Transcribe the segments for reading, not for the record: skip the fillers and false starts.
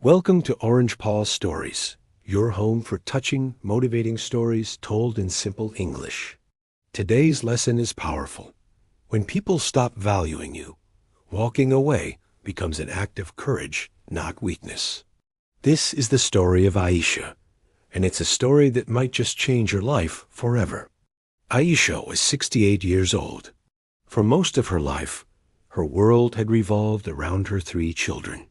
Welcome to OrangePaws-Stories, your home for touching, motivating stories told in simple English. Today's lesson is powerful. When people stop valuing you, walking away becomes an act of courage, not weakness. This is the story of Aisha, and it's a story that might just change your life forever. Aisha was 68 years old. For most of her life, her world had revolved around her 3 children.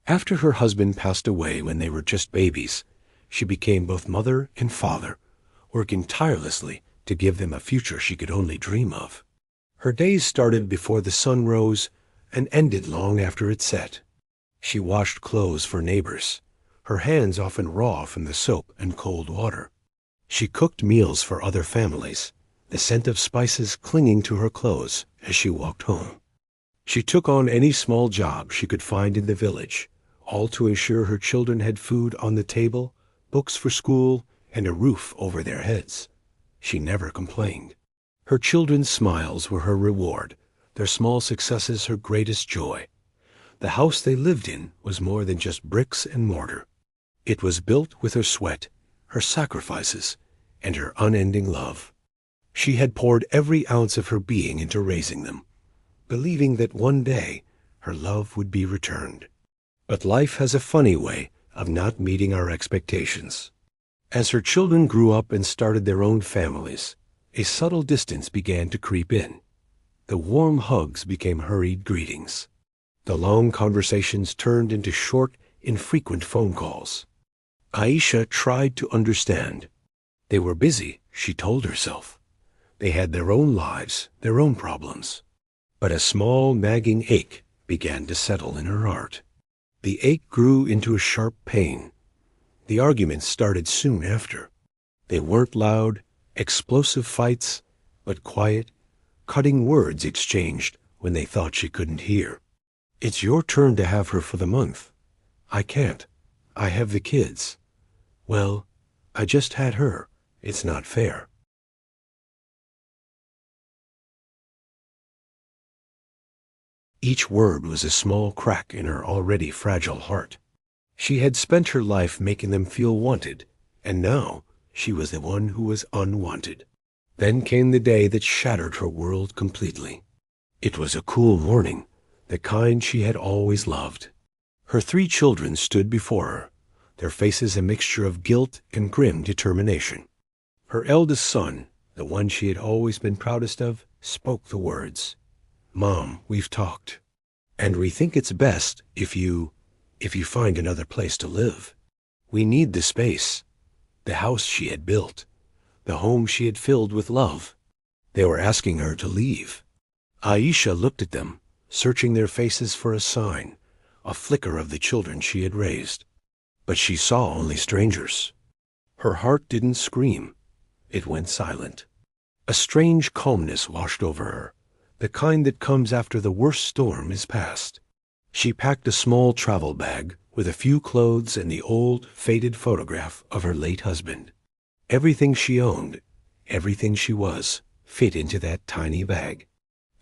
After her husband passed away when they were just babies, she became both mother and father, working tirelessly to give them a future she could only dream of. Her days started before the sun rose and ended long after it set. She washed clothes for neighbors, her hands often raw from the soap and cold water. She cooked meals for other families, the scent of spices clinging to her clothes as she walked home. She took on any small job she could find in the village, all to ensure her children had food on the table, books for school, and a roof over their heads. She never complained. Her children's smiles were her reward, their small successes her greatest joy. The house they lived in was more than just bricks and mortar. It was built with her sweat, her sacrifices, and her unending love. She had poured every ounce of her being into raising them, believing that one day her love would be returned. But life has a funny way of not meeting our expectations. As her children grew up and started their own families, a subtle distance began to creep in. The warm hugs became hurried greetings. The long conversations turned into short, infrequent phone calls. Aisha tried to understand. They were busy, she told herself. They had their own lives, their own problems. But a small, nagging ache began to settle in her heart. The ache grew into a sharp pain. The arguments started soon after. They weren't loud, explosive fights, but quiet, cutting words exchanged when they thought she couldn't hear. "It's your turn to have her for the month." "I can't. I have the kids." "Well, I just had her. It's not fair." Each word was a small crack in her already fragile heart. She had spent her life making them feel wanted, and now she was the one who was unwanted. Then came the day that shattered her world completely. It was a cool morning, the kind she had always loved. Her 3 children stood before her, their faces a mixture of guilt and grim determination. Her eldest son, the one she had always been proudest of, spoke the words, "Mom, we've talked, and we think it's best if you find another place to live. We need the space, the house she had built, the home she had filled with love." They were asking her to leave. Aisha looked at them, searching their faces for a sign, a flicker of the children she had raised. But she saw only strangers. Her heart didn't scream. It went silent. A strange calmness washed over her, the kind that comes after the worst storm is past. She packed a small travel bag with a few clothes and the old, faded photograph of her late husband. Everything she owned, everything she was, fit into that tiny bag.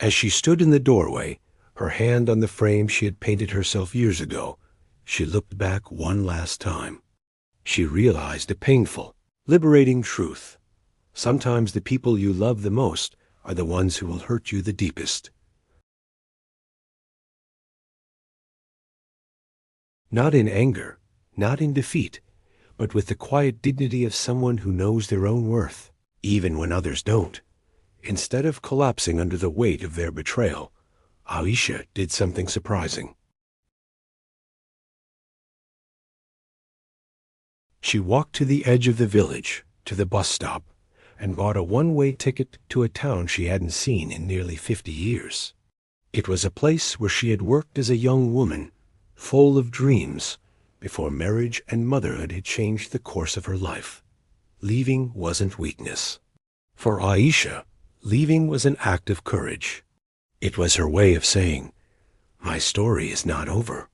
As she stood in the doorway, her hand on the frame she had painted herself years ago, she looked back one last time. She realized a painful, liberating truth. Sometimes the people you love the most are the ones who will hurt you the deepest. Not in anger, not in defeat, but with the quiet dignity of someone who knows their own worth, even when others don't. Instead of collapsing under the weight of their betrayal, Aisha did something surprising. She walked to the edge of the village, to the bus stop, and bought a one-way ticket to a town she hadn't seen in nearly 50 years. It was a place where she had worked as a young woman, full of dreams, before marriage and motherhood had changed the course of her life. Leaving wasn't weakness. For Aisha, leaving was an act of courage. It was her way of saying, "My story is not over.